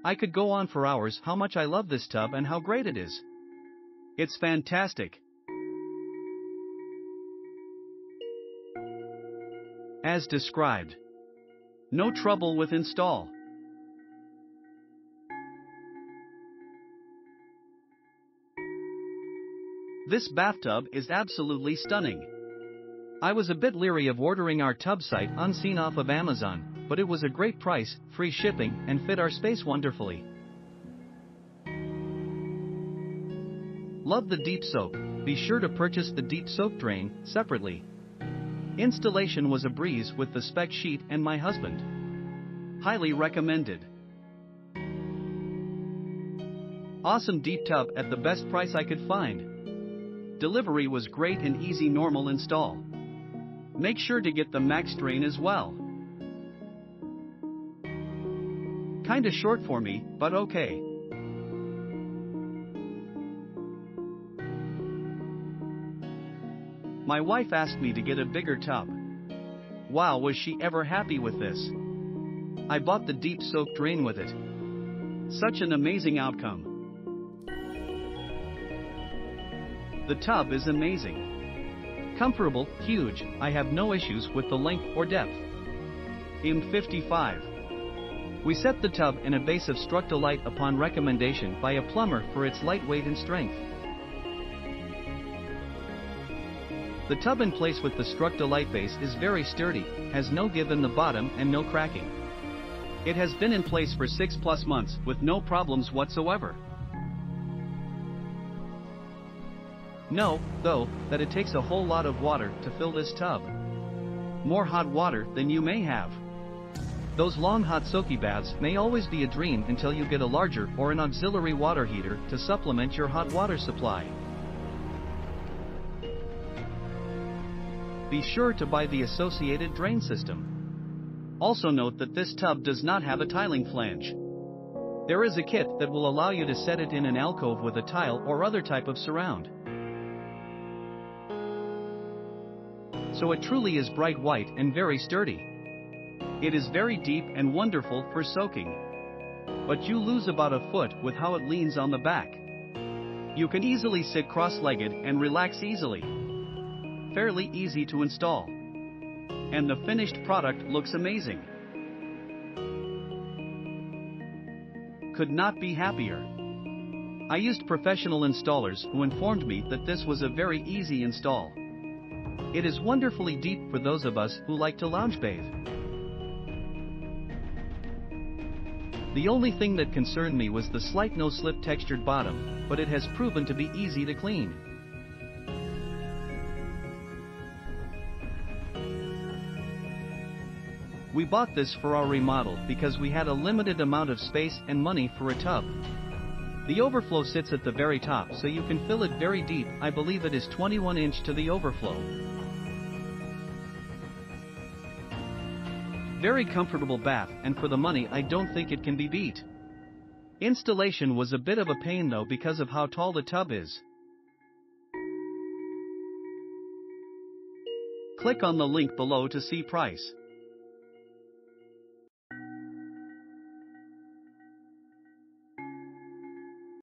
I could go on for hours how much I love this tub and how great it is. It's fantastic. As described. No trouble with install. This bathtub is absolutely stunning. I was a bit leery of ordering our tub sight unseen off of Amazon, but it was a great price, free shipping, and fit our space wonderfully. Love the deep soak. Be sure to purchase the deep soak drain separately. Installation was a breeze with the spec sheet and my husband. Highly recommended. Awesome deep tub at the best price I could find. Delivery was great and easy normal install. Make sure to get the max drain as well. Kinda short for me, but okay. My wife asked me to get a bigger tub. Wow, was she ever happy with this. I bought the deep soak drain with it. Such an amazing outcome. The tub is amazing. Comfortable, huge, I have no issues with the length or depth. M55. We set the tub in a base of Structolite upon recommendation by a plumber for its lightweight and strength. The tub in place with the Structolite base is very sturdy, has no give in the bottom and no cracking. It has been in place for 6+ months with no problems whatsoever. Know, though, that it takes a whole lot of water to fill this tub. More hot water than you may have. Those long hot soaky baths may always be a dream until you get a larger or an auxiliary water heater to supplement your hot water supply. Be sure to buy the associated drain system. Also note that this tub does not have a tiling flange. There is a kit that will allow you to set it in an alcove with a tile or other type of surround. So it truly is bright white and very sturdy. It is very deep and wonderful for soaking. But you lose about a foot with how it leans on the back. You can easily sit cross-legged and relax easily. Fairly easy to install. And the finished product looks amazing. Could not be happier. I used professional installers who informed me that this was a very easy install. It is wonderfully deep for those of us who like to lounge bathe. The only thing that concerned me was the slight no-slip textured bottom, but it has proven to be easy to clean. We bought this for our remodel because we had a limited amount of space and money for a tub. The overflow sits at the very top so you can fill it very deep. I believe it is 21 inch to the overflow. Very comfortable bath, and for the money I don't think it can be beat. Installation was a bit of a pain though because of how tall the tub is. Click on the link below to see price.